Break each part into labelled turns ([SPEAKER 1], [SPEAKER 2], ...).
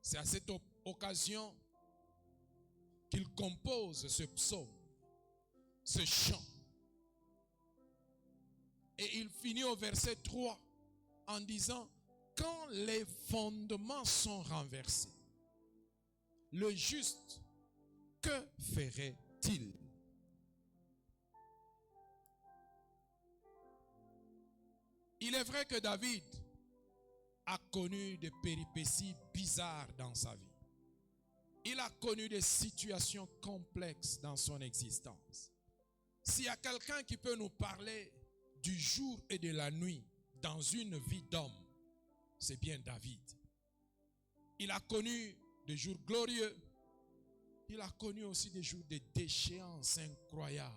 [SPEAKER 1] C'est à cette occasion qu'il compose ce psaume, ce chant. Et il finit au verset 3 en disant, quand les fondements sont renversés, le juste, que ferait-il? Il est vrai que David a connu des péripéties bizarres dans sa vie. Il a connu des situations complexes dans son existence. S'il y a quelqu'un qui peut nous parler du jour et de la nuit dans une vie d'homme, c'est bien David. Il a connu des jours glorieux. Il a connu aussi des jours de déchéance incroyables.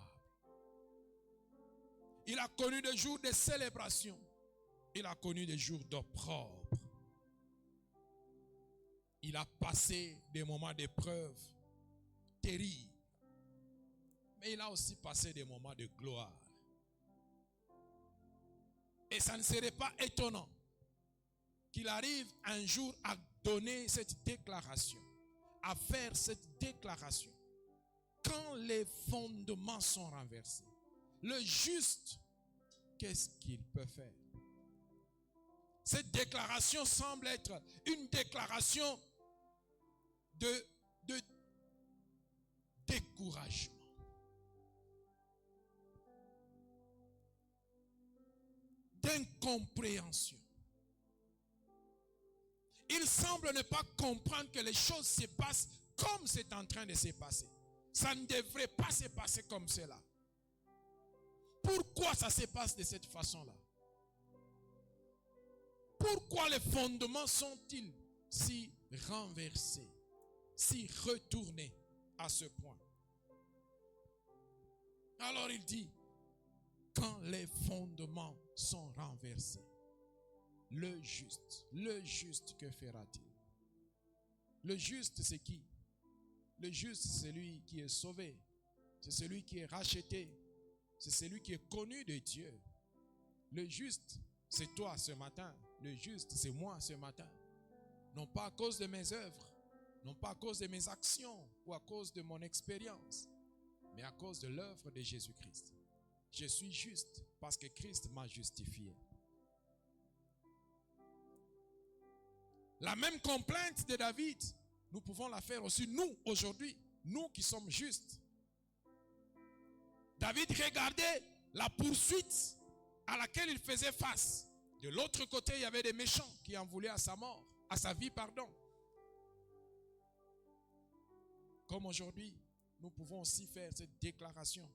[SPEAKER 1] Il a connu des jours de célébration. Il a connu des jours d'opprobre. Il a passé des moments d'épreuve terribles. Mais il a aussi passé des moments de gloire. Et ça ne serait pas étonnant qu'il arrive un jour à donner cette déclaration, à faire cette déclaration. Quand les fondements sont renversés, le juste, qu'est-ce qu'il peut faire? Cette déclaration semble être une déclaration de découragement. D'incompréhension. Il semble ne pas comprendre que les choses se passent comme c'est en train de se passer. Ça ne devrait pas se passer comme cela. Pourquoi ça se passe de cette façon-là? Pourquoi les fondements sont-ils si renversés, si retournés à ce point? Alors il dit, quand les fondements sont renversés, le juste, que fera-t-il? Le juste, c'est qui? Le juste, c'est celui qui est sauvé. C'est celui qui est racheté. C'est celui qui est connu de Dieu. Le juste, c'est toi ce matin. Le juste, c'est moi ce matin. Non pas à cause de mes œuvres, non pas à cause de mes actions ou à cause de mon expérience, mais à cause de l'œuvre de Jésus-Christ. Je suis juste parce que Christ m'a justifié. La même complainte de David, nous pouvons la faire aussi nous aujourd'hui, nous qui sommes justes. David regardait la poursuite à laquelle il faisait face. De l'autre côté, il y avait des méchants qui en voulaient à sa mort, à sa vie, pardon. Comme aujourd'hui, nous pouvons aussi faire cette déclaration.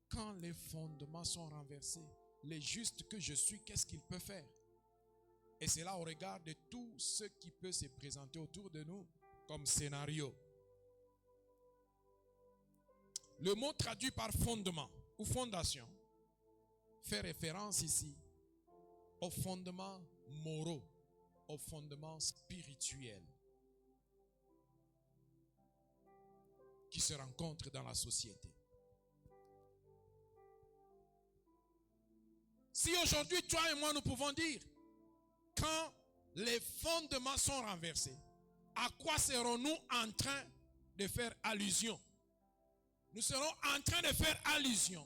[SPEAKER 1] Quand les fondements sont renversés, les justes que je suis, qu'est-ce qu'il peut faire? Et c'est là au regard de tout ce qui peut se présenter autour de nous comme scénario. Le mot traduit par fondement ou fondation fait référence ici aux fondements moraux, aux fondements spirituels qui se rencontrent dans la société. Si aujourd'hui, toi et moi, nous pouvons dire, quand les fondements sont renversés, à quoi serons-nous en train de faire allusion? Nous serons en train de faire allusion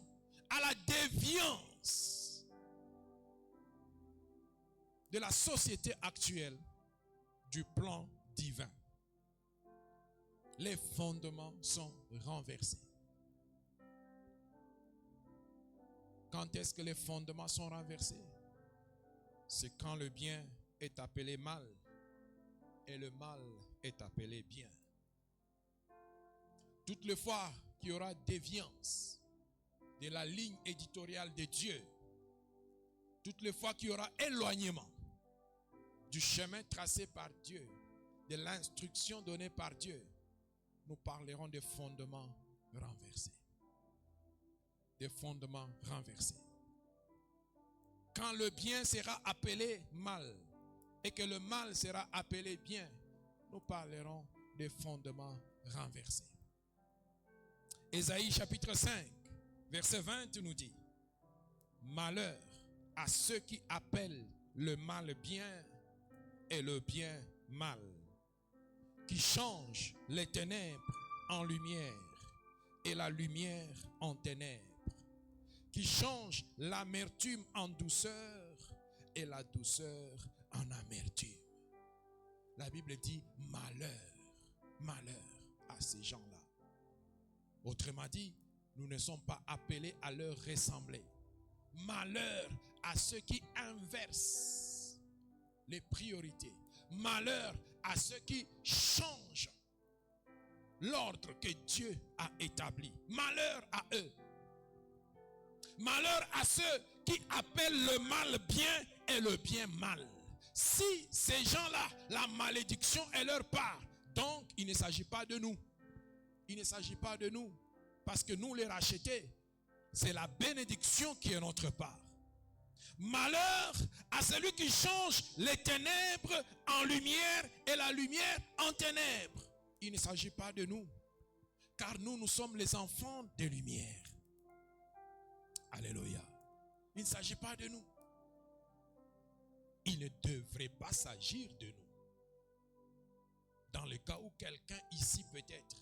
[SPEAKER 1] à la déviance de la société actuelle du plan divin. Les fondements sont renversés. Quand est-ce que les fondements sont renversés? C'est quand le bien est appelé mal et le mal est appelé bien. Toutes les fois qu'il y aura déviance de la ligne éditoriale de Dieu, toutes les fois qu'il y aura éloignement du chemin tracé par Dieu, de l'instruction donnée par Dieu, nous parlerons des fondements renversés. Des fondements renversés. Quand le bien sera appelé mal et que le mal sera appelé bien, nous parlerons des fondements renversés. Ésaïe chapitre 5, verset 20 nous dit, malheur à ceux qui appellent le mal bien et le bien mal. qui change les ténèbres en lumière et la lumière en ténèbres, qui change l'amertume en douceur et la douceur en amertume. La Bible dit malheur, malheur à ces gens-là. Autrement dit, nous ne sommes pas appelés à leur ressembler. Malheur à ceux qui inversent les priorités. Malheur à ceux qui changent l'ordre que Dieu a établi. Malheur à eux. Malheur à ceux qui appellent le mal bien et le bien mal. Si ces gens-là, la malédiction est leur part, donc il ne s'agit pas de nous. Il ne s'agit pas de nous. Parce que nous les rachetés, c'est la bénédiction qui est notre part. Malheur à celui qui change les ténèbres en lumière et la lumière en ténèbres. Il ne s'agit pas de nous. Car nous sommes les enfants de lumière. Alléluia. Il ne s'agit pas de nous. Il ne devrait pas s'agir de nous. Dans le cas où quelqu'un ici peut-être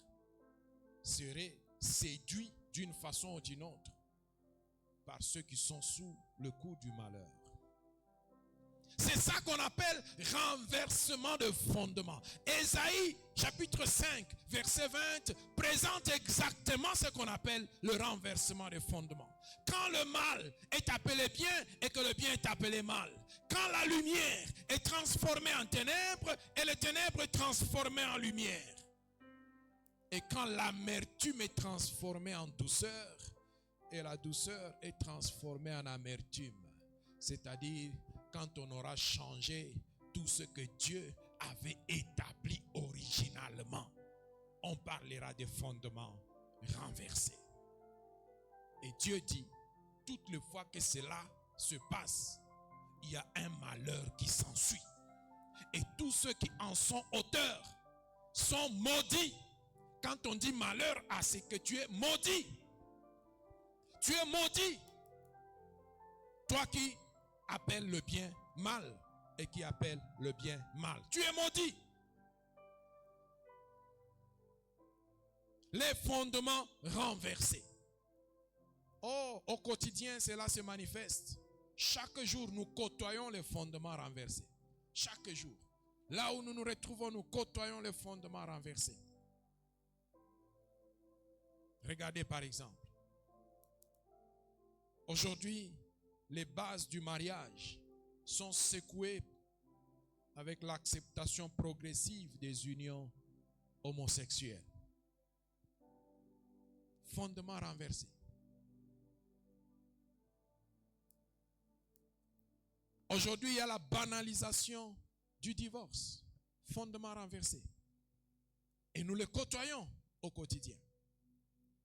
[SPEAKER 1] serait séduit d'une façon ou d'une autre par ceux qui sont sous le coup du malheur. C'est ça qu'on appelle renversement de fondement. Ésaïe chapitre 5 verset 20 présente exactement ce qu'on appelle le renversement de fondement. Quand le mal est appelé bien et que le bien est appelé mal. Quand la lumière est transformée en ténèbres et les ténèbres transformées en lumière. Et quand l'amertume est transformée en douceur et la douceur est transformée en amertume. C'est-à-dire quand on aura changé tout ce que Dieu avait établi originalement. On parlera des fondements renversés. Et Dieu dit, toutes les fois que cela se passe, il y a un malheur qui s'ensuit. Et tous ceux qui en sont auteurs sont maudits. Quand on dit malheur à ce que tu es maudit. Tu es maudit. Toi qui appelles le bien mal et qui appelles le bien mal. Tu es maudit. Les fondements renversés. Oh, au quotidien, cela se manifeste. Chaque jour, nous côtoyons les fondements renversés. Chaque jour. Là où nous nous retrouvons, nous côtoyons les fondements renversés. Regardez par exemple. Aujourd'hui, les bases du mariage sont secouées avec l'acceptation progressive des unions homosexuelles. Fondement renversé. Aujourd'hui, il y a la banalisation du divorce. Fondement renversé. Et nous le côtoyons au quotidien.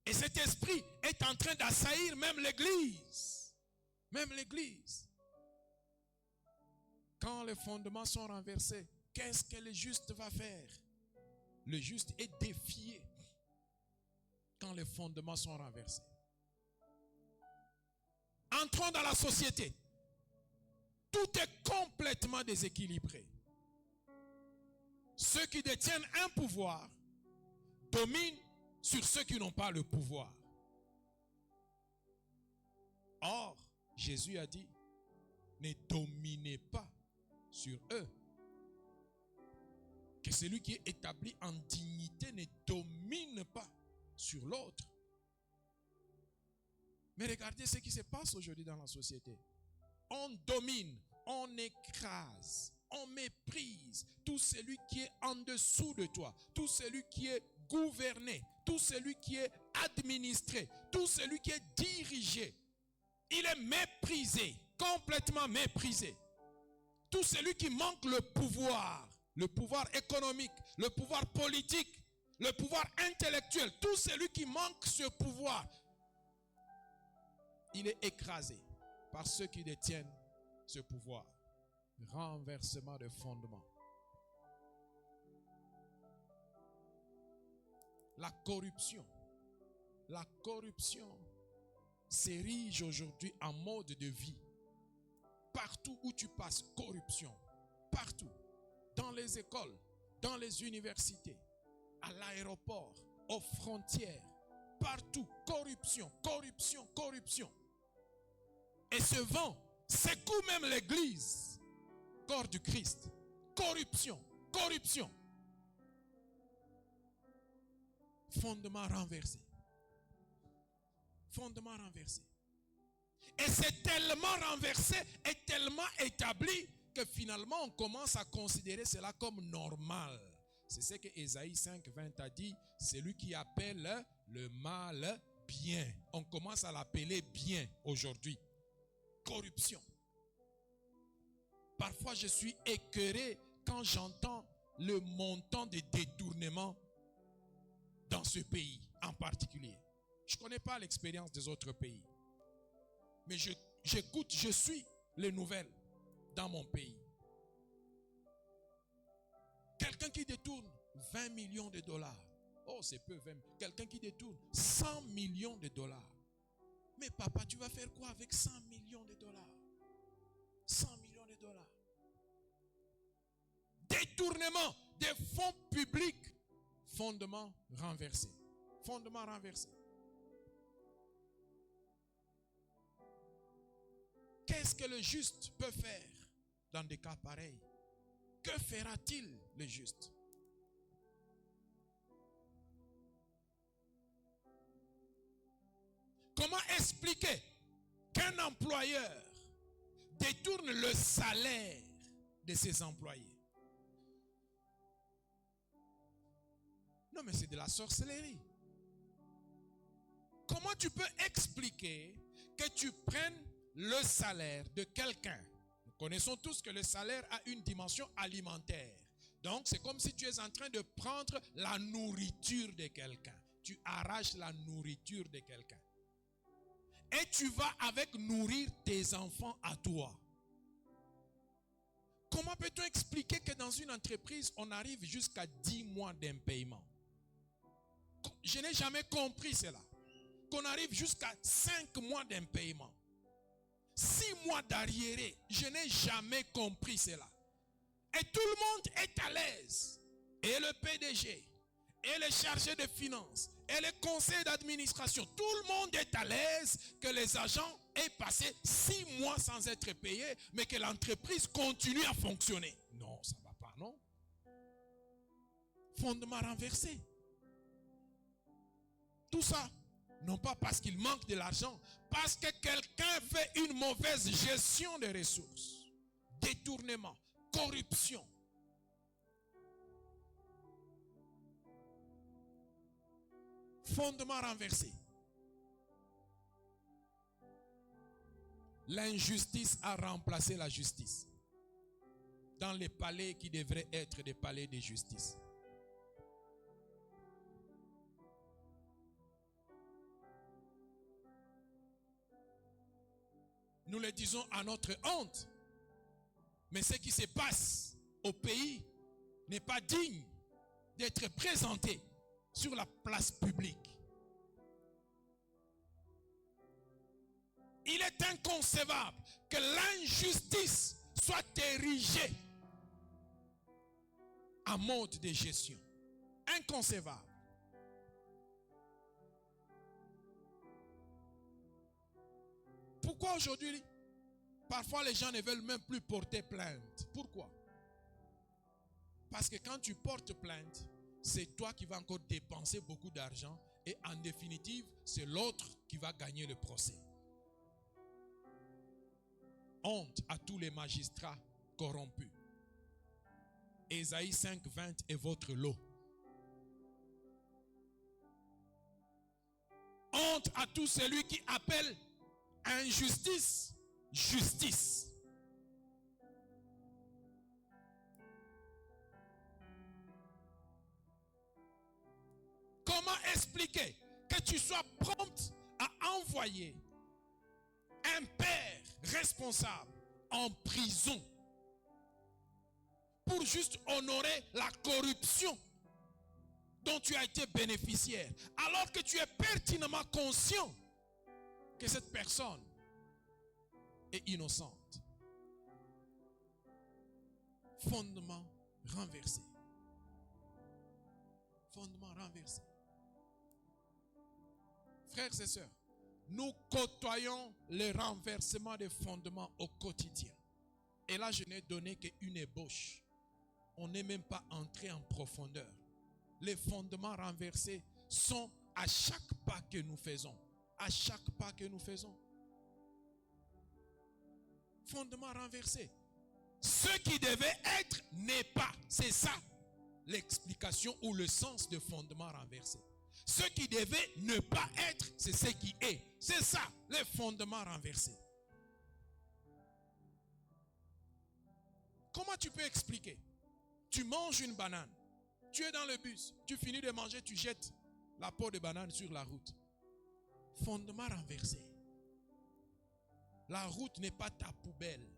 [SPEAKER 1] Et cet esprit est en train d'assaillir même l'Église. Même l'Église. Quand les fondements sont renversés, qu'est-ce que le juste va faire? Le juste est défié quand les fondements sont renversés. Entrons dans la société. Tout est complètement déséquilibré. Ceux qui détiennent un pouvoir dominent sur ceux qui n'ont pas le pouvoir. Or, Jésus a dit, ne dominez pas sur eux. Que celui qui est établi en dignité ne domine pas sur l'autre. Mais regardez ce qui se passe aujourd'hui dans la société. On domine, on écrase, on méprise tout celui qui est en dessous de toi, tout celui qui est gouverné, tout celui qui est administré, tout celui qui est dirigé. Il est méprisé, complètement méprisé. Tout celui qui manque le pouvoir économique, le pouvoir politique, le pouvoir intellectuel, tout celui qui manque ce pouvoir, il est écrasé par ceux qui détiennent ce pouvoir. Renversement de fondement. La corruption s'érige aujourd'hui en mode de vie. Partout où tu passes, corruption. Partout. Dans les écoles, dans les universités, à l'aéroport, aux frontières, partout, corruption, corruption, corruption. Et ce vent secoue même l'église, corps du Christ. Corruption, corruption. Fondement renversé. Fondement renversé. Et c'est tellement renversé et tellement établi que finalement on commence à considérer cela comme normal. C'est ce que Ésaïe 5:20 a dit. C'est lui qui appelle le mal bien. On commence à l'appeler bien aujourd'hui. Corruption. Parfois je suis écœuré quand j'entends le montant de détournement dans ce pays en particulier. Je ne connais pas l'expérience des autres pays. Mais j'écoute, je suis les nouvelles dans mon pays. Quelqu'un qui détourne 20 millions de dollars. Oh, c'est peu, 20. Quelqu'un qui détourne 100 millions de dollars. Mais papa, tu vas faire quoi avec 100 millions de dollars? 100 millions de dollars. Détournement des fonds publics. Fondement renversé. Fondement renversé. Qu'est-ce que le juste peut faire dans des cas pareils? Que fera-t-il le juste? Comment expliquer qu'un employeur détourne le salaire de ses employés? Non, mais c'est de la sorcellerie. Comment tu peux expliquer que tu prennes le salaire de quelqu'un? Nous connaissons tous que le salaire a une dimension alimentaire. Donc, c'est comme si tu es en train de prendre la nourriture de quelqu'un. Tu arraches la nourriture de quelqu'un. Et tu vas avec nourrir tes enfants à toi. Comment peut-on expliquer que dans une entreprise, on arrive jusqu'à 10 mois d'impayement? Je n'ai jamais compris cela. Qu'on arrive jusqu'à 5 mois d'impayement. 6 mois d'arriéré. Je n'ai jamais compris cela. Et tout le monde est à l'aise. Et le PDG, et les chargés de finances, et les conseils d'administration, tout le monde est à l'aise que les agents aient passé 6 mois sans être payés, mais que l'entreprise continue à fonctionner. Non, ça ne va pas, non? Fondement renversé. Tout ça, non pas parce qu'il manque de l'argent, parce que quelqu'un fait une mauvaise gestion des ressources. Détournement, corruption. Fondement renversé. L'injustice a remplacé la justice dans les palais qui devraient être des palais de justice. Nous le disons à notre honte, mais ce qui se passe au pays n'est pas digne d'être présenté sur la place publique. Il est inconcevable que l'injustice soit érigée en mode de gestion. Inconcevable. Pourquoi aujourd'hui, parfois les gens ne veulent même plus porter plainte? Pourquoi? Parce que quand tu portes plainte, c'est toi qui vas encore dépenser beaucoup d'argent et en définitive, c'est l'autre qui va gagner le procès. Honte à tous les magistrats corrompus. Ésaïe 5:20 est votre lot. Honte à tout celui qui appelle injustice, justice. Comment expliquer que tu sois prompt à envoyer un père responsable en prison pour juste honorer la corruption dont tu as été bénéficiaire, alors que tu es pertinemment conscient que cette personne est innocente? Fondement renversé. Fondement renversé. Frères et sœurs, nous côtoyons le renversement des fondements au quotidien. Et là, je n'ai donné qu'une ébauche. On n'est même pas entré en profondeur. Les fondements renversés sont à chaque pas que nous faisons. À chaque pas que nous faisons. Fondement renversé. Ce qui devait être n'est pas. C'est ça l'explication ou le sens de fondement renversé. Ce qui devait ne pas être, c'est ce qui est. C'est ça, les fondements renversés. Comment tu peux expliquer? Tu manges une banane. Tu es dans le bus. Tu finis de manger, tu jettes la peau de banane sur la route. Fondement renversé. La route n'est pas ta poubelle.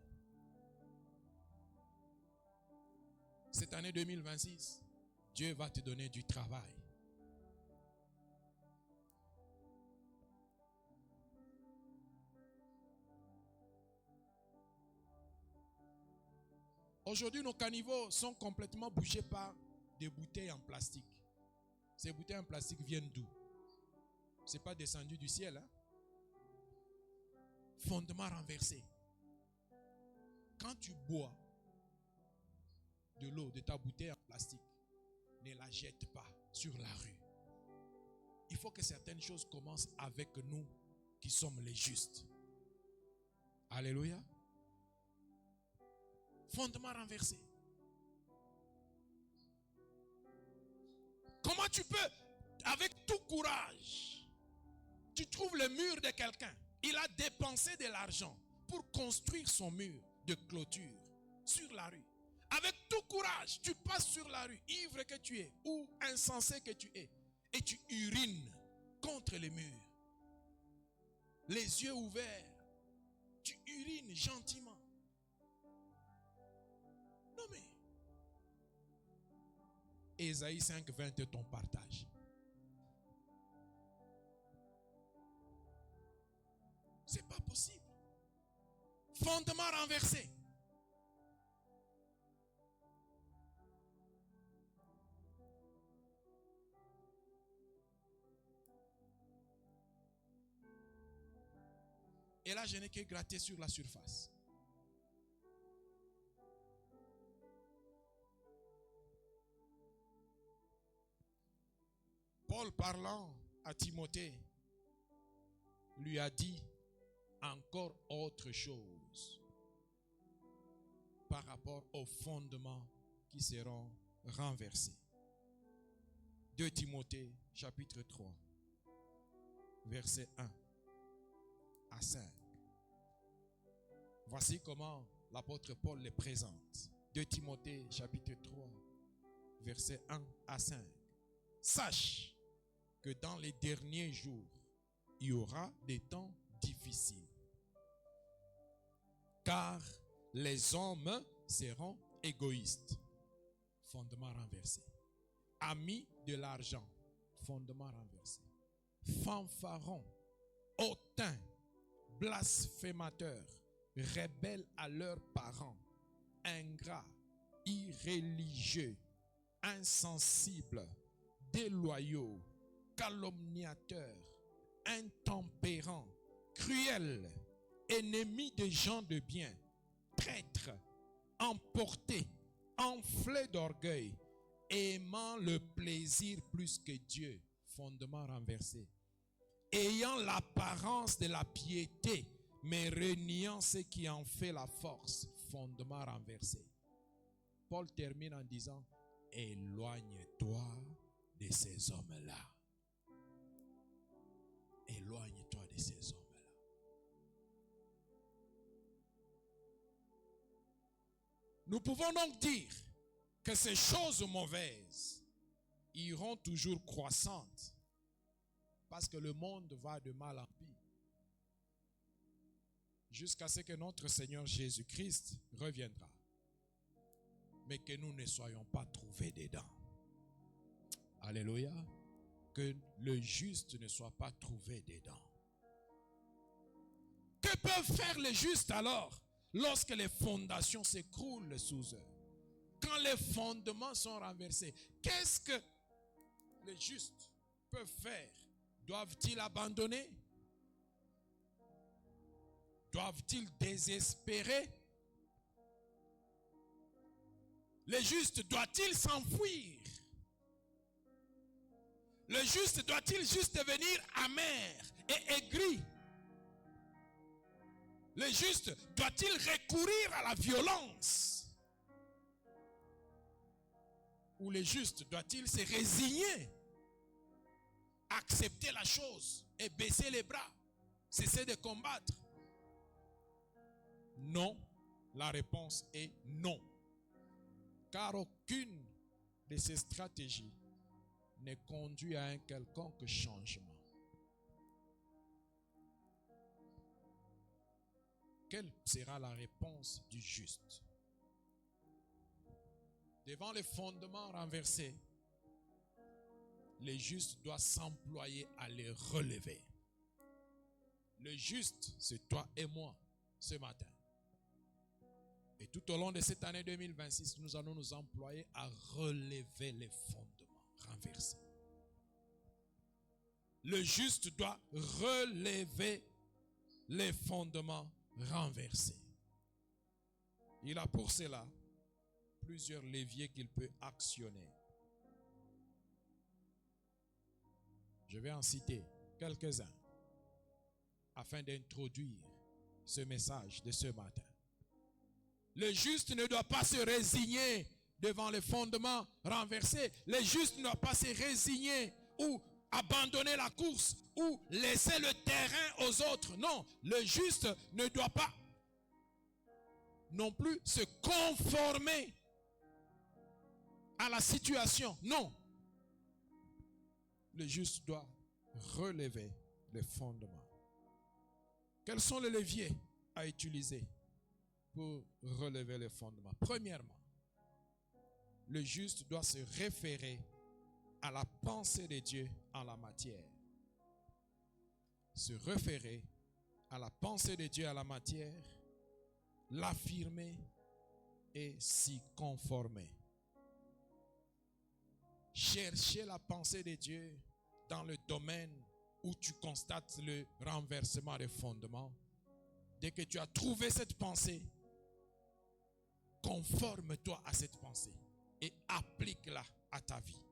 [SPEAKER 1] Cette année 2026, Dieu va te donner du travail. Aujourd'hui, nos caniveaux sont complètement bouchés par des bouteilles en plastique. Ces bouteilles en plastique viennent d'où? Ce n'est pas descendu du ciel. Hein? Fondement renversé. Quand tu bois de l'eau de ta bouteille en plastique, ne la jette pas sur la rue. Il faut que certaines choses commencent avec nous qui sommes les justes. Alléluia. Fondement renversé. Comment tu peux, avec tout courage, tu trouves le mur de quelqu'un. Il a dépensé de l'argent pour construire son mur de clôture sur la rue. Avec tout courage, tu passes sur la rue, ivre que tu es ou insensé que tu es, et tu urines contre les murs. Les yeux ouverts, tu urines gentiment. Non mais, Ésaïe 5:20 est ton partage. C'est pas possible. Fondement renversé. Et là, je n'ai que gratté sur la surface. Paul, parlant à Timothée, lui a dit encore autre chose par rapport aux fondements qui seront renversés. 2 Timothée, chapitre 3, verset 1 à 5. Voici comment l'apôtre Paul les présente. 2 Timothée, chapitre 3, verset 1 à 5. Sache que dans les derniers jours, il y aura des temps difficiles. Car les hommes seront égoïstes. Fondement renversé. Amis de l'argent. Fondement renversé. Fanfarons. Hautains. Blasphémateurs. Rebelles à leurs parents. Ingrats. Irréligieux. Insensibles. Déloyaux. Calomniateurs. Intempérants. Cruels. Ennemis des gens de bien, traîtres, emportés, enflés d'orgueil, aimant le plaisir plus que Dieu, fondement renversé, ayant l'apparence de la piété, mais reniant ce qui en fait la force, fondement renversé. Paul termine en disant, éloigne-toi de ces hommes-là. Éloigne-toi de ces hommes. Nous pouvons donc dire que ces choses mauvaises iront toujours croissantes parce que le monde va de mal en pis jusqu'à ce que notre Seigneur Jésus-Christ reviendra. Mais que nous ne soyons pas trouvés dedans. Alléluia. Que le juste ne soit pas trouvé dedans. Que peuvent faire les justes alors? Lorsque les fondations s'écroulent sous eux, quand les fondements sont renversés, qu'est-ce que les justes peuvent faire, doivent-ils abandonner? Doivent-ils désespérer? Le juste doit-il s'enfuir? Le juste doit-il juste devenir amer et aigri? Le juste doit-il recourir à la violence? Ou le juste doit-il se résigner, accepter la chose et baisser les bras, cesser de combattre? Non, la réponse est non. Car aucune de ces stratégies ne conduit à un quelconque changement. Quelle sera la réponse du juste? Devant les fondements renversés, le juste doit s'employer à les relever. Le juste, c'est toi et moi ce matin. Et tout au long de cette année 2026, nous allons nous employer à relever les fondements renversés. Le juste doit relever les fondements renversés. Il a pour cela plusieurs leviers qu'il peut actionner. Je vais en citer quelques-uns afin d'introduire ce message de ce matin. Le juste ne doit pas se résigner devant les fondements renversés. Le juste ne doit pas se résigner ou abandonner la course ou laisser le terrain aux autres. Non, le juste ne doit pas non plus se conformer à la situation. Non. Le juste doit relever les fondements. Quels sont les leviers à utiliser pour relever les fondements? Premièrement, le juste doit se référer à la pensée de Dieu en la matière. Se référer à la pensée de Dieu en la matière, l'affirmer et s'y conformer. Chercher la pensée de Dieu dans le domaine où tu constates le renversement des fondements. Dès que tu as trouvé cette pensée, conforme-toi à cette pensée et applique-la à ta vie.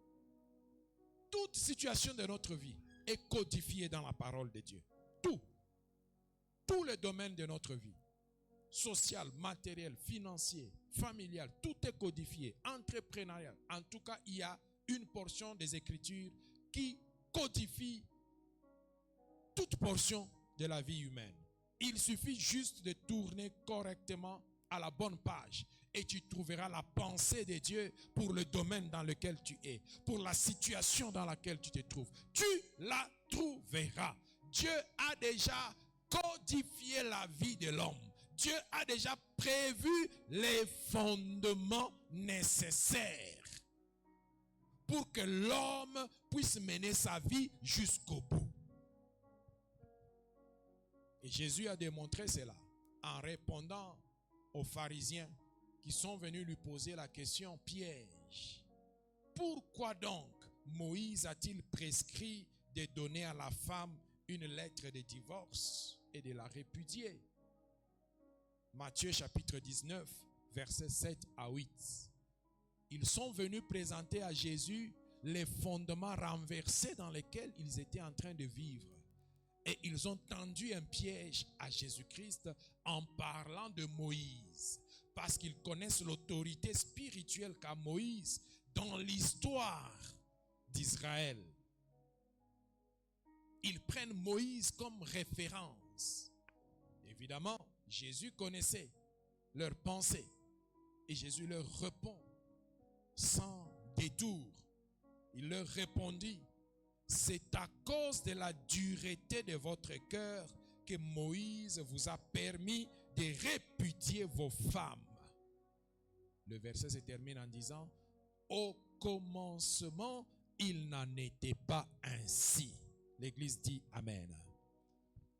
[SPEAKER 1] Toute situation de notre vie est codifiée dans la parole de Dieu. Tous les domaines de notre vie, social, matériel, financier, familial, tout est codifié, entrepreneurial. En tout cas, il y a une portion des Écritures qui codifie toute portion de la vie humaine. Il suffit juste de tourner correctement à la bonne page et tu trouveras la pensée de Dieu pour le domaine dans lequel tu es, pour la situation dans laquelle tu te trouves. Tu la trouveras. Dieu a déjà codifié la vie de l'homme. Dieu a déjà prévu les fondements nécessaires pour que l'homme puisse mener sa vie jusqu'au bout. Et Jésus a démontré cela en répondant aux pharisiens qui sont venus lui poser la question piège. Pourquoi donc Moïse a-t-il prescrit de donner à la femme une lettre de divorce et de la répudier? Matthieu chapitre 19, versets 7 à 8. Ils sont venus présenter à Jésus les fondements renversés dans lesquels ils étaient en train de vivre. Et ils ont tendu un piège à Jésus-Christ en parlant de Moïse. Parce qu'ils connaissent l'autorité spirituelle qu'a Moïse dans l'histoire d'Israël. Ils prennent Moïse comme référence. Évidemment, Jésus connaissait leurs pensées. Et Jésus leur répond sans détour. Il leur répondit: c'est à cause de la dureté de votre cœur que Moïse vous a permis de répudier vos femmes. Le verset se termine en disant: au commencement, il n'en était pas ainsi. L'Église dit Amen.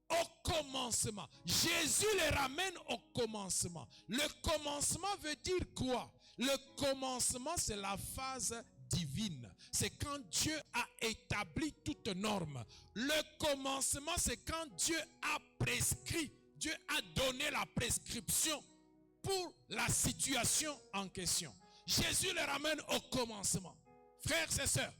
[SPEAKER 1] Au commencement. Jésus les ramène au commencement. Le commencement veut dire quoi? Le commencement, c'est la phase divine. C'est quand Dieu a établi toute norme. Le commencement, c'est quand Dieu a prescrit, Dieu a donné la prescription pour la situation en question. Jésus les ramène au commencement. Frères et sœurs,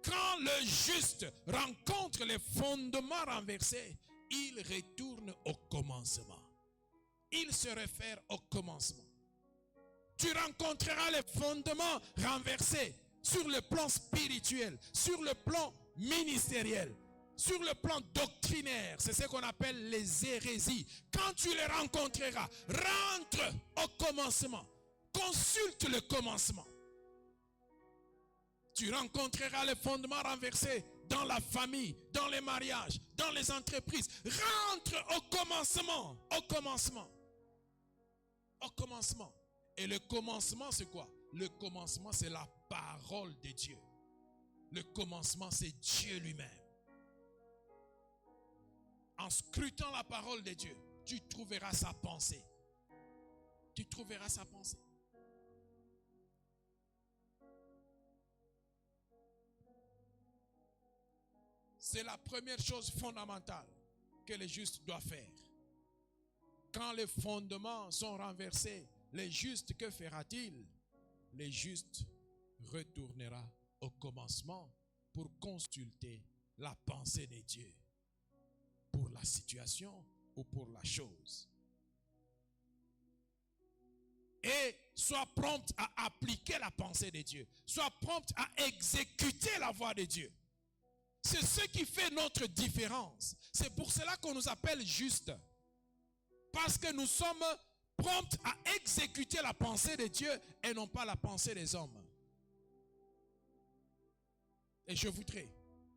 [SPEAKER 1] quand le juste rencontre les fondements renversés, il retourne au commencement. Il se réfère au commencement. Tu rencontreras les fondements renversés sur le plan spirituel, sur le plan ministériel, sur le plan doctrinaire. C'est ce qu'on appelle les hérésies. Quand tu les rencontreras, rentre au commencement. Consulte le commencement. Tu rencontreras les fondements renversés dans la famille, dans les mariages, dans les entreprises. Rentre au commencement. Au commencement. Au commencement. Et le commencement, c'est quoi? Le commencement, c'est la parole de Dieu. Le commencement, c'est Dieu lui-même. En scrutant la parole de Dieu, tu trouveras sa pensée. Tu trouveras sa pensée. C'est la première chose fondamentale que les justes doivent faire. Quand les fondements sont renversés, les justes, que fera-t-il? Les justes retournera au commencement pour consulter la pensée de Dieu pour la situation ou pour la chose. Et sois prompt à appliquer la pensée de Dieu. Sois prompt à exécuter la voie de Dieu. C'est ce qui fait notre différence. C'est pour cela qu'on nous appelle justes. Parce que nous sommes prompts à exécuter la pensée de Dieu et non pas la pensée des hommes. Et je voudrais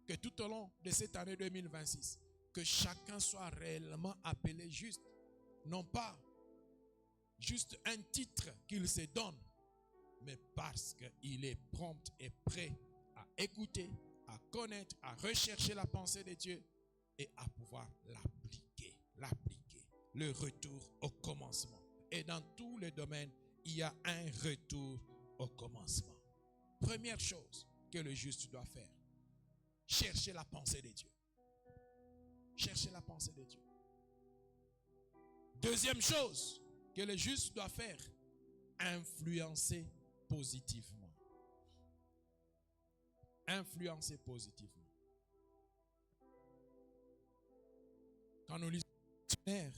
[SPEAKER 1] que tout au long de cette année 2026, que chacun soit réellement appelé juste. Non pas juste un titre qu'il se donne, mais parce qu'il est prompt et prêt à écouter, à connaître, à rechercher la pensée de Dieu et à pouvoir l'appliquer. Le retour au commencement. Et dans tous les domaines, il y a un retour au commencement. Première chose que le juste doit faire, chercher la pensée de Dieu. Chercher la pensée de Dieu. Deuxième chose que le juste doit faire, influencer positivement. Influencer positivement. Quand nous lisons le dictionnaire,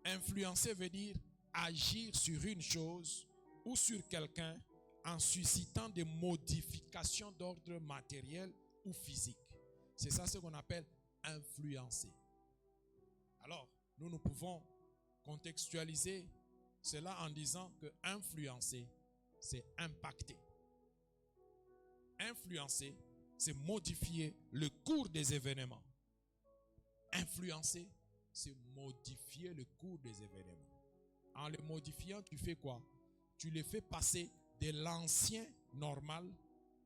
[SPEAKER 1] influencer veut dire agir sur une chose ou sur quelqu'un en suscitant des modifications d'ordre matériel ou physique. C'est ça ce qu'on appelle influencer. Alors, nous pouvons contextualiser cela en disant que influencer, c'est impacter. Influencer, c'est modifier le cours des événements. Influencer, c'est modifier le cours des événements. En le modifiant, tu fais quoi? Tu les fais passer de l'ancien normal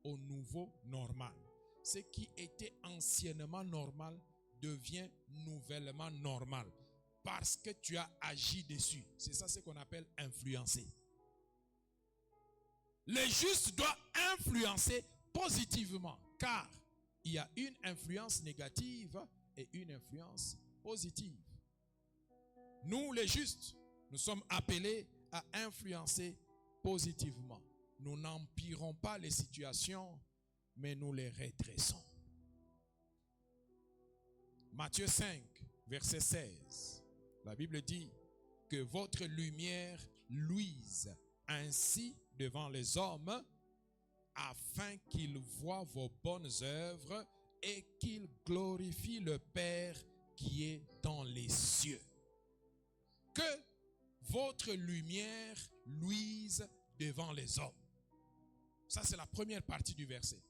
[SPEAKER 1] au nouveau normal. Ce qui était anciennement normal devient nouvellement normal parce que tu as agi dessus. C'est ça ce qu'on appelle influencer. Le juste doit influencer positivement car il y a une influence négative et une influence positive. Nous, les justes, nous sommes appelés à influencer positivement. Nous n'empirons pas les situations, mais nous les redressons. Matthieu 5, verset 16. La Bible dit que votre lumière luise ainsi devant les hommes afin qu'ils voient vos bonnes œuvres et qu'ils glorifient le Père qui est dans les cieux. Que votre lumière luise devant les hommes. Ça, c'est la première partie du verset.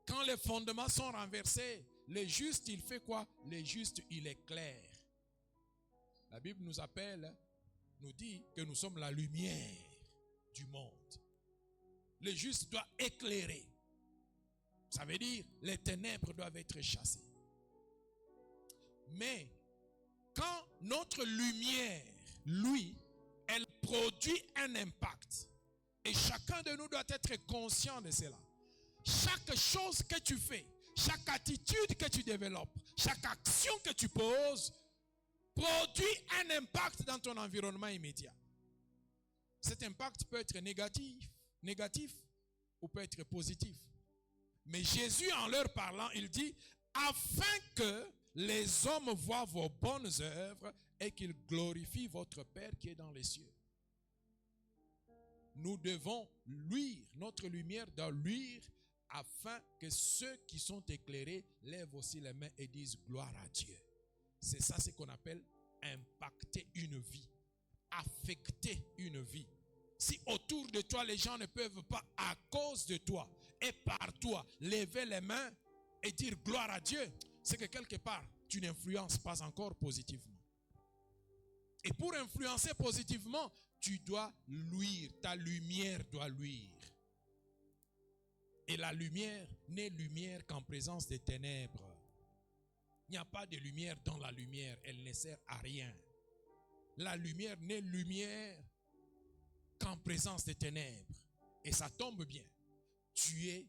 [SPEAKER 1] Quand les fondements sont renversés, le juste, il fait quoi? Le juste, il éclaire. La Bible nous appelle, nous dit que nous sommes la lumière du monde. Le juste doit éclairer. Ça veut dire les ténèbres doivent être chassées. Mais quand notre lumière, lui, elle produit un impact Et chacun de nous doit être conscient de cela. Chaque chose que tu fais, chaque attitude que tu développes, chaque action que tu poses, produit un impact dans ton environnement immédiat. Cet impact peut être négatif ou peut être positif. Mais Jésus, en leur parlant, il dit, afin que les hommes voient vos bonnes œuvres et qu'ils glorifient votre Père qui est dans les cieux. Nous devons luire, notre lumière doit luire afin que ceux qui sont éclairés lèvent aussi les mains et disent gloire à Dieu. C'est ça ce qu'on appelle impacter une vie, affecter une vie. Si autour de toi les gens ne peuvent pas à cause de toi et par toi lever les mains et dire gloire à Dieu, c'est que quelque part tu n'influences pas encore positivement. Et pour influencer positivement, tu dois luire, ta lumière doit luire. Et la lumière n'est lumière qu'en présence des ténèbres. Il n'y a pas de lumière dans la lumière, elle ne sert à rien. La lumière n'est lumière qu'en présence des ténèbres. Et ça tombe bien. Tu es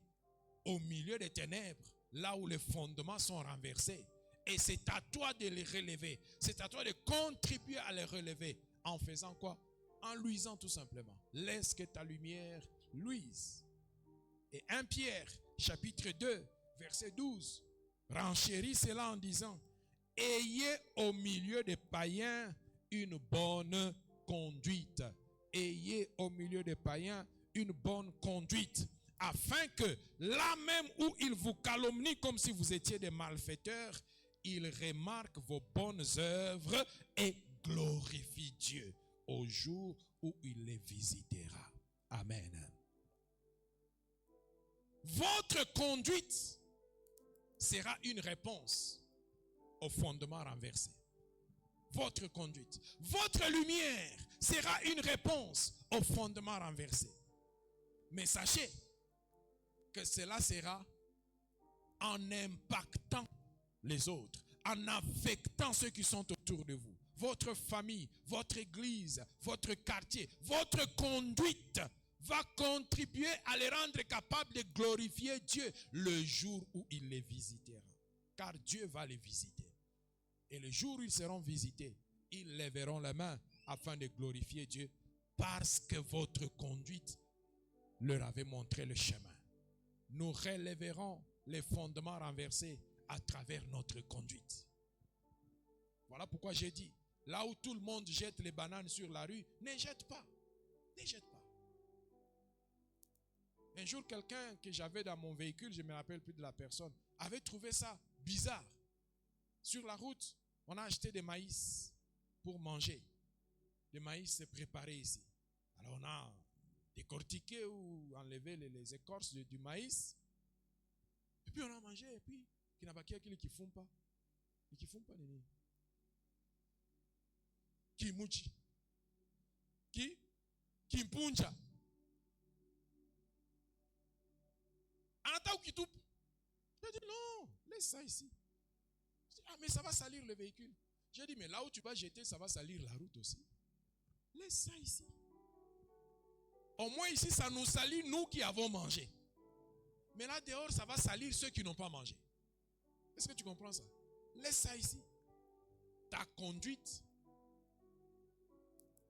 [SPEAKER 1] au milieu des ténèbres, là où les fondements sont renversés. Et c'est à toi de les relever. C'est à toi de contribuer à les relever. En faisant quoi? En luisant tout simplement. Laisse que ta lumière luise. Et 1 Pierre, chapitre 2, verset 12, renchérit cela en disant, ayez au milieu des païens une bonne conduite. Ayez au milieu des païens une bonne conduite, afin que là même où ils vous calomnient comme si vous étiez des malfaiteurs, ils remarquent vos bonnes œuvres et glorifient Dieu au jour où il les visitera. Amen. Votre conduite sera une réponse au fondement renversé. Votre conduite, votre lumière sera une réponse au fondement renversé. Mais sachez que cela sera en impactant les autres, en affectant ceux qui sont autour de vous. Votre famille, votre église, votre quartier, votre conduite va contribuer à les rendre capables de glorifier Dieu le jour où il les visitera. Car Dieu va les visiter. Et le jour où ils seront visités, ils lèveront la main afin de glorifier Dieu parce que votre conduite leur avait montré le chemin. Nous relèverons les fondements renversés à travers notre conduite. Voilà pourquoi j'ai dit, là où tout le monde jette les bananes sur la rue, ne jette pas. Ne jette pas. Un jour, quelqu'un que j'avais dans mon véhicule, je ne me rappelle plus de la personne, avait trouvé ça bizarre. Sur la route, on a acheté des maïs pour manger. Le maïs s'est préparé ici. Alors on a décortiqué ou enlevé les écorces du maïs. Et puis on a mangé. Et puis, il n'y a pas qui ne font pas. Qui ne font pas, Néné. Qui mouchi. Qui mpunja. Anata ou qui toupe. J'ai dit non, laisse ça ici. Ah, mais ça va salir le véhicule. J'ai dit, mais là où tu vas jeter, ça va salir la route aussi. Laisse ça ici. Au moins ici, ça nous salit, nous qui avons mangé. Mais là dehors, ça va salir ceux qui n'ont pas mangé. Est-ce que tu comprends ça? Laisse ça ici. Ta conduite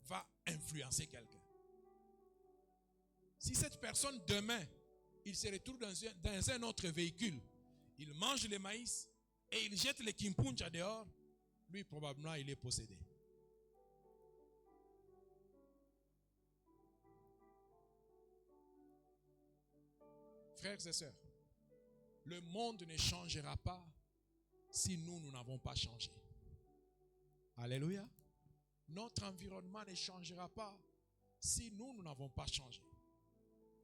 [SPEAKER 1] va influencer quelqu'un. Si cette personne, demain, il se retrouve dans un autre véhicule, il mange le maïs, et il jette les kimpuncha dehors, lui probablement il est possédé. Frères et sœurs, le monde ne changera pas si nous n'avons pas changé. Alléluia. Notre environnement ne changera pas si nous n'avons pas changé.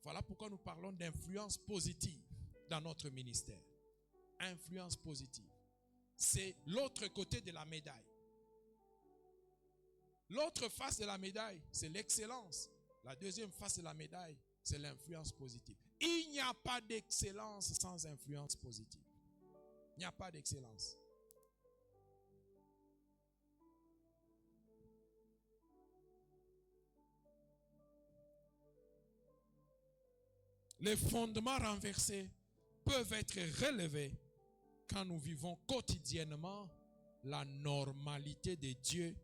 [SPEAKER 1] Voilà pourquoi nous parlons d'influence positive dans notre ministère. Influence positive. C'est l'autre côté de la médaille. L'autre face de la médaille, c'est l'excellence. La deuxième face de la médaille, c'est l'influence positive. Il n'y a pas d'excellence sans influence positive. Il n'y a pas d'excellence. Les fondements renversés peuvent être relevés quand nous vivons quotidiennement la normalité de Dieu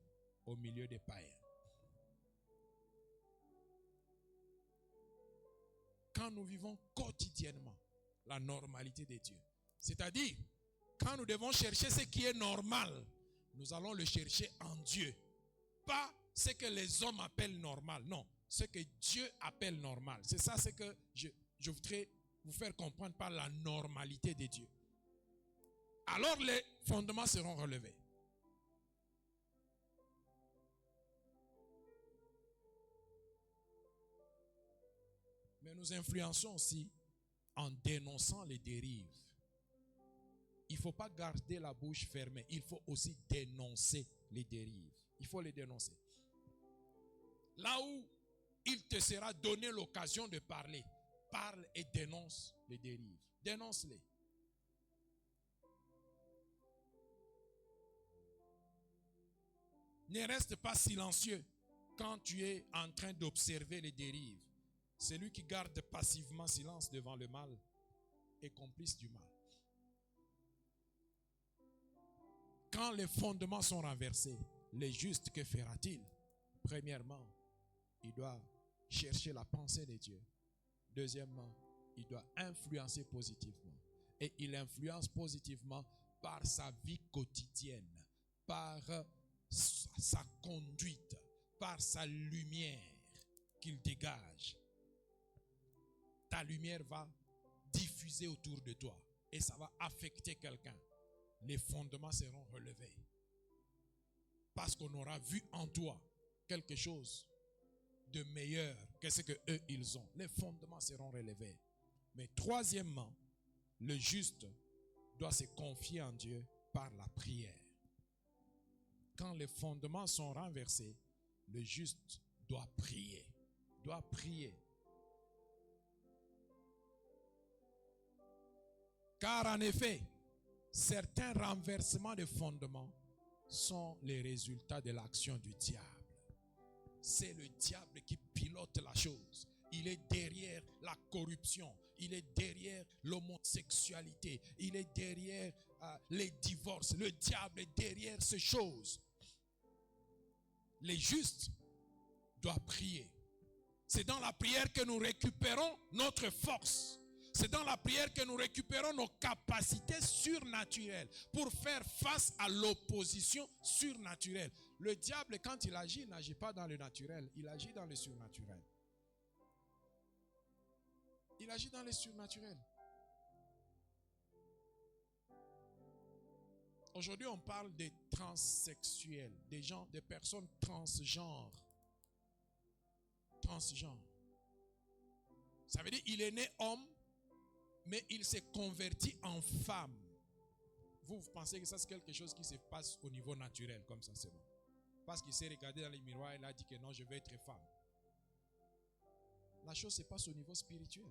[SPEAKER 1] au milieu des païens. Quand nous vivons quotidiennement la normalité de Dieu. C'est-à-dire, quand nous devons chercher ce qui est normal, nous allons le chercher en Dieu. Pas ce que les hommes appellent normal, non. Ce que Dieu appelle normal. C'est ça ce que je voudrais vous faire comprendre par la normalité de Dieu. Alors les fondements seront relevés. Mais nous influençons aussi en dénonçant les dérives. Il ne faut pas garder la bouche fermée. Il faut aussi dénoncer les dérives. Il faut les dénoncer. Là où il te sera donné l'occasion de parler, parle et dénonce les dérives. Dénonce-les. Ne reste pas silencieux quand tu es en train d'observer les dérives. Celui qui garde passivement silence devant le mal est complice du mal. Quand les fondements sont renversés, le juste, que fera-t-il? Premièrement, il doit chercher la pensée de Dieu. Deuxièmement, il doit influencer positivement. Et il influence positivement par sa vie quotidienne, par sa conduite, par sa lumière qu'il dégage. Ta lumière va diffuser autour de toi et ça va affecter quelqu'un. Les fondements seront relevés. Parce qu'on aura vu en toi quelque chose de meilleur que ce que eux ils ont. Les fondements seront relevés. Mais troisièmement, le juste doit se confier en Dieu par la prière. Quand les fondements sont renversés, le juste doit prier. Doit prier. Car en effet, certains renversements de fondements sont les résultats de l'action du diable. C'est le diable qui pilote la chose. Il est derrière la corruption. Il est derrière l'homosexualité. Il est derrière les divorces. Le diable est derrière ces choses. Les justes doivent prier. C'est dans la prière que nous récupérons notre force. C'est dans la prière que nous récupérons nos capacités surnaturelles pour faire face à l'opposition surnaturelle. Le diable, quand il agit, il n'agit pas dans le naturel, il agit dans le surnaturel. Il agit dans le surnaturel. Aujourd'hui, on parle des transsexuels, des gens, des personnes transgenres. Transgenres. Ça veut dire qu'il est né homme, mais il s'est converti en femme. Vous pensez que ça c'est quelque chose qui se passe au niveau naturel, comme ça c'est bon. Parce qu'il s'est regardé dans les miroirs et il a dit que non, je veux être femme. La chose se passe au niveau spirituel.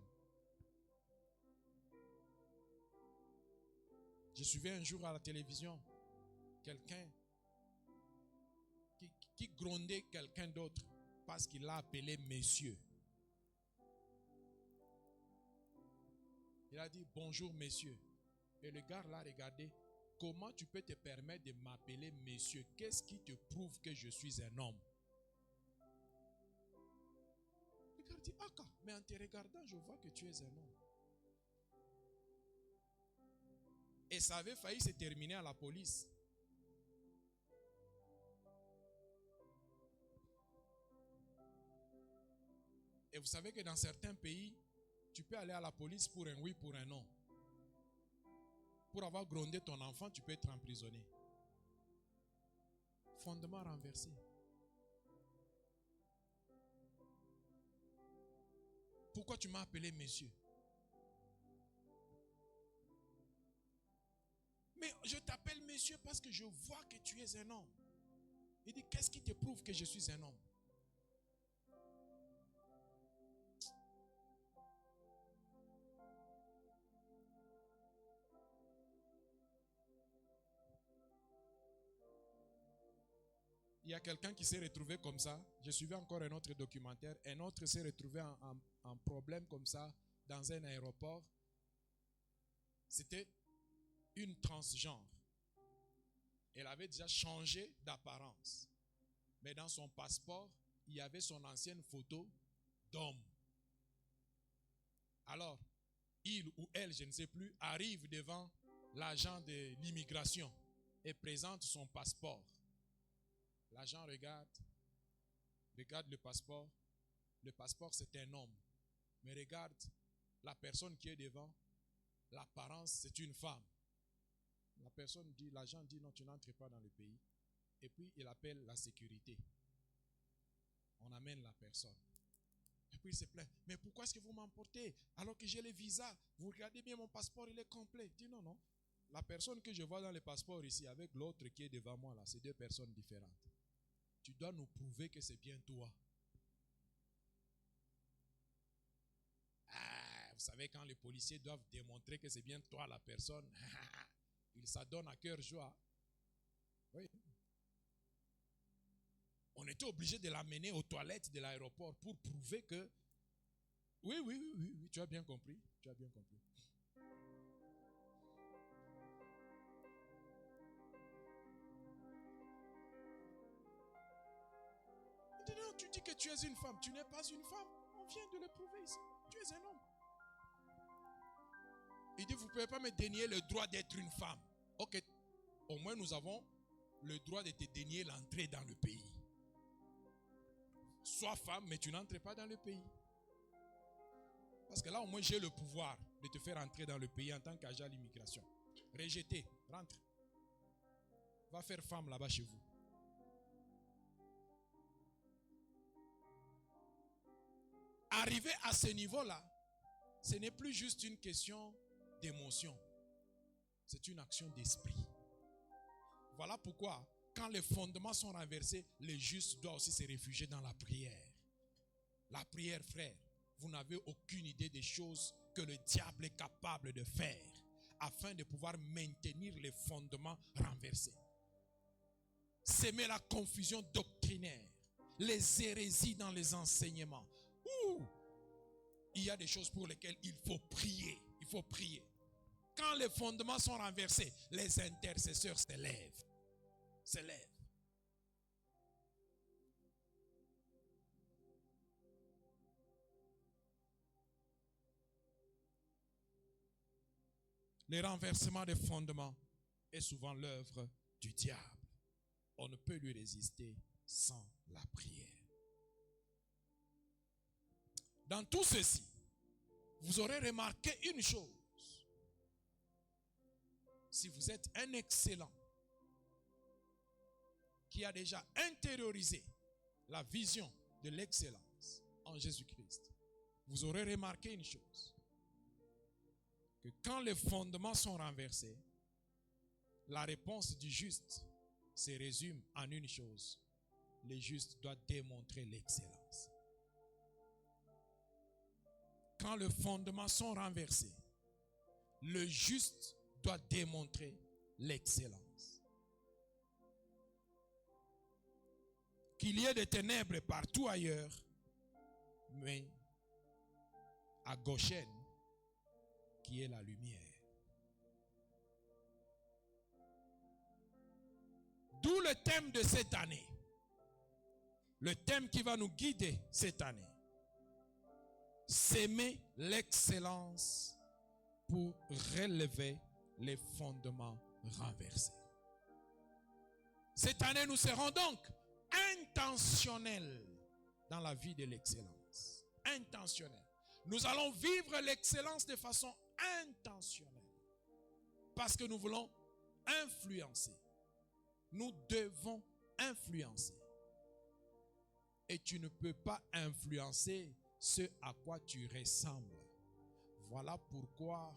[SPEAKER 1] Je suivais un jour à la télévision quelqu'un qui grondait quelqu'un d'autre parce qu'il l'a appelé monsieur. Il a dit bonjour monsieur. Et le gars l'a regardé. Comment tu peux te permettre de m'appeler monsieur? Qu'est-ce qui te prouve que je suis un homme? Le gars dit mais en te regardant, je vois que tu es un homme. Et ça avait failli se terminer à la police. Et vous savez que dans certains pays, tu peux aller à la police pour un oui, pour un non. Pour avoir grondé ton enfant, tu peux être emprisonné. Fondement renversé. Pourquoi tu m'as appelé monsieur? Mais je t'appelle monsieur parce que je vois que tu es un homme. Il dit, qu'est-ce qui te prouve que je suis un homme? Il y a quelqu'un qui s'est retrouvé comme ça. Je suivais encore un autre documentaire. Un autre s'est retrouvé en problème comme ça dans un aéroport. C'était une transgenre. Elle avait déjà changé d'apparence. Mais dans son passeport, il y avait son ancienne photo d'homme. Alors, il ou elle, je ne sais plus, arrive devant l'agent de l'immigration et présente son passeport. L'agent regarde le passeport. Le passeport, c'est un homme. Mais regarde la personne qui est devant. L'apparence, c'est une femme. L'agent dit non, tu n'entres pas dans le pays. Et puis, il appelle la sécurité. On amène la personne. Et puis, il se plaint. Mais pourquoi est-ce que vous m'emportez alors que j'ai le visa? Vous regardez bien, mon passeport, il est complet. Il dit non, non. La personne que je vois dans le passeport ici, avec l'autre qui est devant moi là, c'est deux personnes différentes. Tu dois nous prouver que c'est bien toi. Ah, vous savez, quand les policiers doivent démontrer que c'est bien toi la personne, ils s'adonnent à cœur joie. Oui. On était obligé de l'amener aux toilettes de l'aéroport pour prouver que... Oui, tu as bien compris. Tu as bien compris. Non, tu dis que tu es une femme. Tu n'es pas une femme. On vient de le prouver ici. Tu es un homme. Il dit, vous ne pouvez pas me dénier le droit d'être une femme. Ok, au moins nous avons le droit de te dénier l'entrée dans le pays. Sois femme, mais tu n'entres pas dans le pays. Parce que là, au moins, j'ai le pouvoir de te faire entrer dans le pays en tant qu'agent à l'immigration. Rejeté, rentre. Va faire femme là-bas chez vous. Arriver à ce niveau-là, ce n'est plus juste une question d'émotion. C'est une action d'esprit. Voilà pourquoi, quand les fondements sont renversés, le juste doit aussi se réfugier dans la prière. La prière, frère, vous n'avez aucune idée des choses que le diable est capable de faire afin de pouvoir maintenir les fondements renversés. S'aimer la confusion doctrinaire, les hérésies dans les enseignements. Il y a des choses pour lesquelles il faut prier. Il faut prier. Quand les fondements sont renversés, les intercesseurs s'élèvent. Le renversement des fondements est souvent l'œuvre du diable. On ne peut lui résister sans la prière. Dans tout ceci, vous aurez remarqué une chose. Si vous êtes un excellent qui a déjà intériorisé la vision de l'excellence en Jésus-Christ, vous aurez remarqué une chose. Que quand les fondements sont renversés, la réponse du juste se résume en une chose. Le juste doit démontrer l'excellence. Quand les fondements sont renversés, le juste doit démontrer l'excellence. Qu'il y ait des ténèbres partout ailleurs, mais à Goshen, qui est la lumière. D'où le thème de cette année. Le thème qui va nous guider cette année. S'aimer l'excellence pour relever les fondements renversés. Cette année, nous serons donc intentionnels dans la vie de l'excellence. Intentionnels. Nous allons vivre l'excellence de façon intentionnelle. Parce que nous voulons influencer. Nous devons influencer. Et tu ne peux pas influencer ce à quoi tu ressembles. Voilà pourquoi,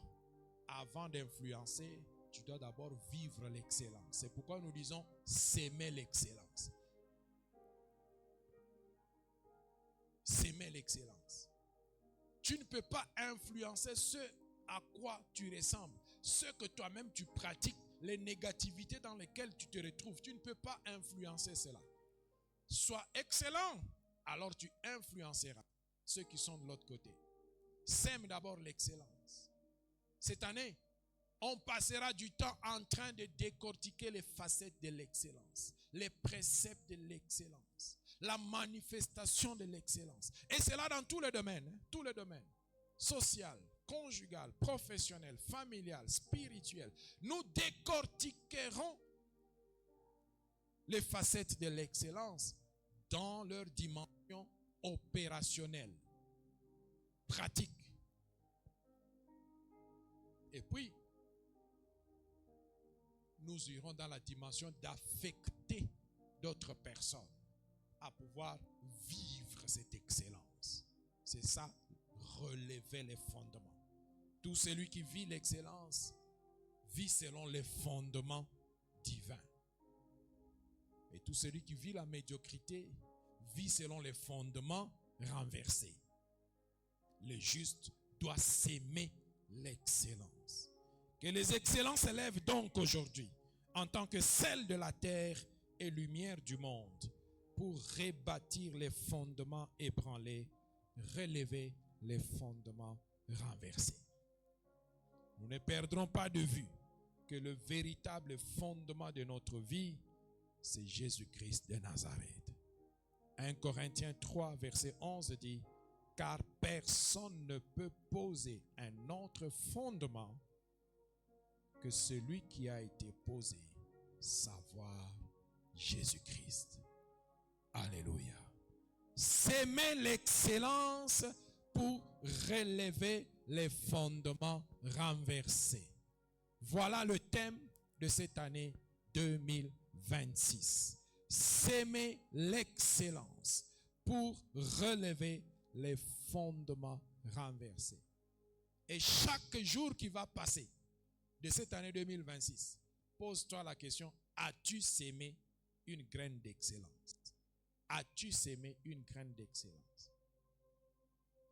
[SPEAKER 1] avant d'influencer, tu dois d'abord vivre l'excellence. C'est pourquoi nous disons s'aimer l'excellence. S'aimer l'excellence. Tu ne peux pas influencer ce à quoi tu ressembles, ce que toi-même tu pratiques, les négativités dans lesquelles tu te retrouves. Tu ne peux pas influencer cela. Sois excellent, alors tu influenceras ceux qui sont de l'autre côté. Sème d'abord l'excellence. Cette année, on passera du temps en train de décortiquer les facettes de l'excellence, les préceptes de l'excellence, la manifestation de l'excellence. Et c'est là dans tous les domaines, tous les domaines. Social, conjugal, professionnel, familial, spirituel. Nous décortiquerons les facettes de l'excellence dans leur dimension opérationnelle, pratique. Et puis, nous irons dans la dimension d'affecter d'autres personnes à pouvoir vivre cette excellence. C'est ça, relever les fondements. Tout celui qui vit l'excellence vit selon les fondements divins. Et tout celui qui vit la médiocrité vit selon les fondements renversés. Le juste doit s'aimer l'excellence. Que les excellences s'élèvent donc aujourd'hui en tant que celles de la terre et lumière du monde pour rebâtir les fondements ébranlés, relever les fondements renversés. Nous ne perdrons pas de vue que le véritable fondement de notre vie, c'est Jésus-Christ de Nazareth. 1 Corinthiens 3, verset 11 dit, « Car personne ne peut poser un autre fondement que celui qui a été posé, savoir Jésus-Christ. » Alléluia. S'aimer l'excellence pour relever les fondements renversés. Voilà le thème de cette année 2026. S'aimer l'excellence pour relever les fondements renversés. Et chaque jour qui va passer de cette année 2026, pose-toi la question, as-tu sémé une graine d'excellence? As-tu sémé une graine d'excellence?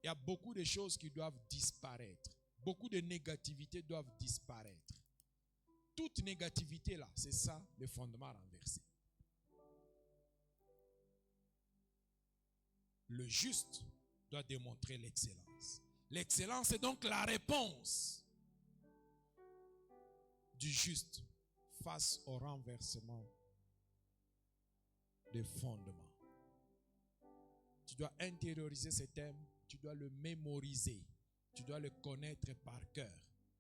[SPEAKER 1] Il y a beaucoup de choses qui doivent disparaître. Beaucoup de négativités doivent disparaître. Toute négativité là, c'est ça le fondement renversé. Le juste doit démontrer l'excellence. L'excellence est donc la réponse du juste face au renversement des fondements. Tu dois intérioriser ce thème, tu dois le mémoriser, tu dois le connaître par cœur.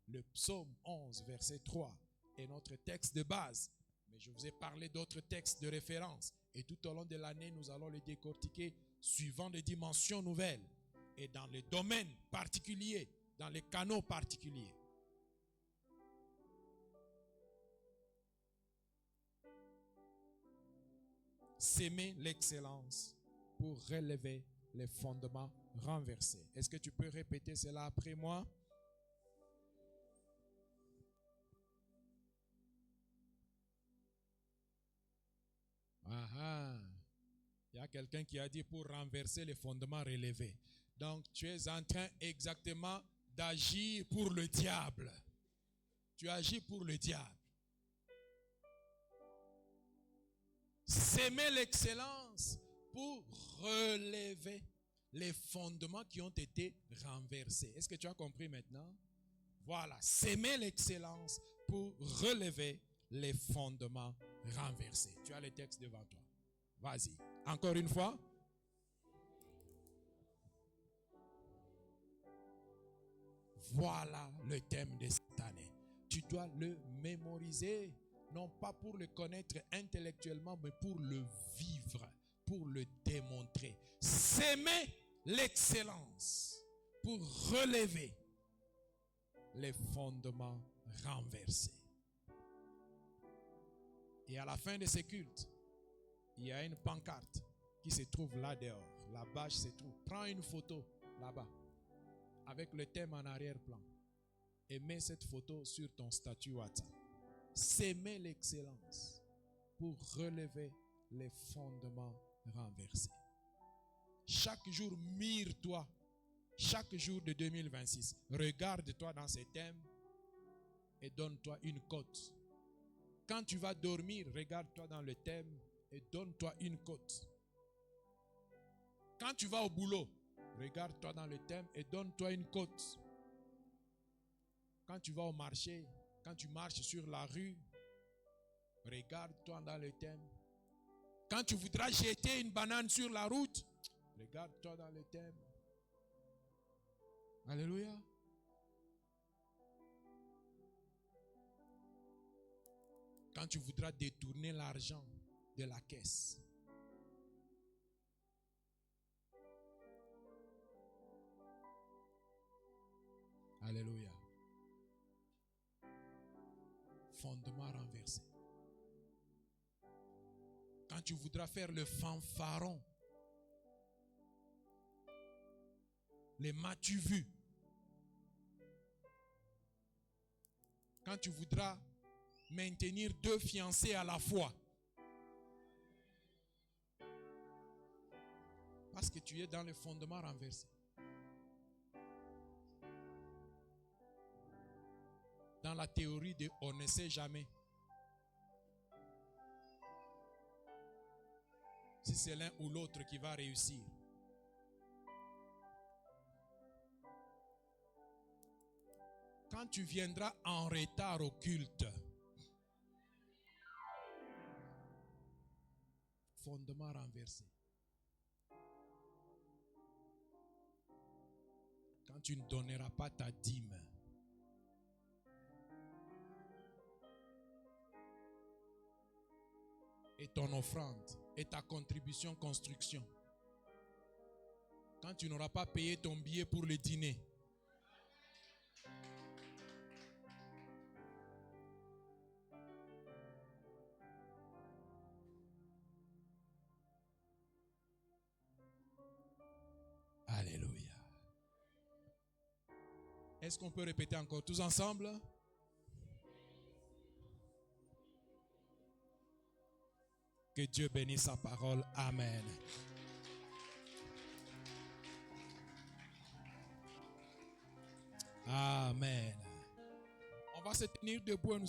[SPEAKER 1] Le psaume 11, verset 3 est notre texte de base, mais je vous ai parlé d'autres textes de référence et tout au long de l'année, nous allons les décortiquer suivant des dimensions nouvelles et dans les domaines particuliers, dans les canaux particuliers. S'aimer l'excellence pour relever les fondements renversés. Est-ce que tu peux répéter cela après moi? Il y a quelqu'un qui a dit pour renverser les fondements relevés. Donc tu es en train exactement d'agir pour le diable. Tu agis pour le diable. S'aimer l'excellence pour relever les fondements qui ont été renversés. Est-ce que tu as compris maintenant? Voilà, s'aimer l'excellence pour relever les fondements renversés. Tu as le texte devant toi. Vas-y. Encore une fois. Voilà le thème de cette année. Tu dois le mémoriser, non pas pour le connaître intellectuellement, mais pour le vivre, pour le démontrer. S'aimer l'excellence pour relever les fondements renversés. Et à la fin de ces cultes, il y a une pancarte qui se trouve là dehors. La bâche se trouve. Prends une photo là-bas avec le thème en arrière-plan et mets cette photo sur ton statut WhatsApp. S'aimer l'excellence pour relever les fondements renversés. Chaque jour, mire-toi. Chaque jour de 2026, regarde-toi dans ces thèmes et donne-toi une cote. Quand tu vas dormir, regarde-toi dans le thème et donne-toi une cote. Quand tu vas au boulot, Regarde-toi dans le thème et donne-toi une cote. Quand tu vas au marché, quand tu marches sur la rue, regarde-toi dans le thème. Quand tu voudras jeter une banane sur la route, regarde-toi dans le thème. Alléluia. Quand tu voudras détourner l'argent de la caisse, alléluia. Fondement renversé. Quand tu voudras faire le fanfaron, les m'as-tu vu? Quand tu voudras maintenir 2 fiancés à la fois, parce que tu es dans le fondement renversé. Dans la théorie de on ne sait jamais. Si c'est l'un ou l'autre qui va réussir. Quand tu viendras en retard au culte, fondement renversé. Quand tu ne donneras pas ta dîme, et ton offrande, et ta contribution construction. Quand tu n'auras pas payé ton billet pour le dîner. Alléluia. Est-ce qu'on peut répéter encore tous ensemble? Que Dieu bénisse sa parole. Amen. Amen. On va se tenir debout et nous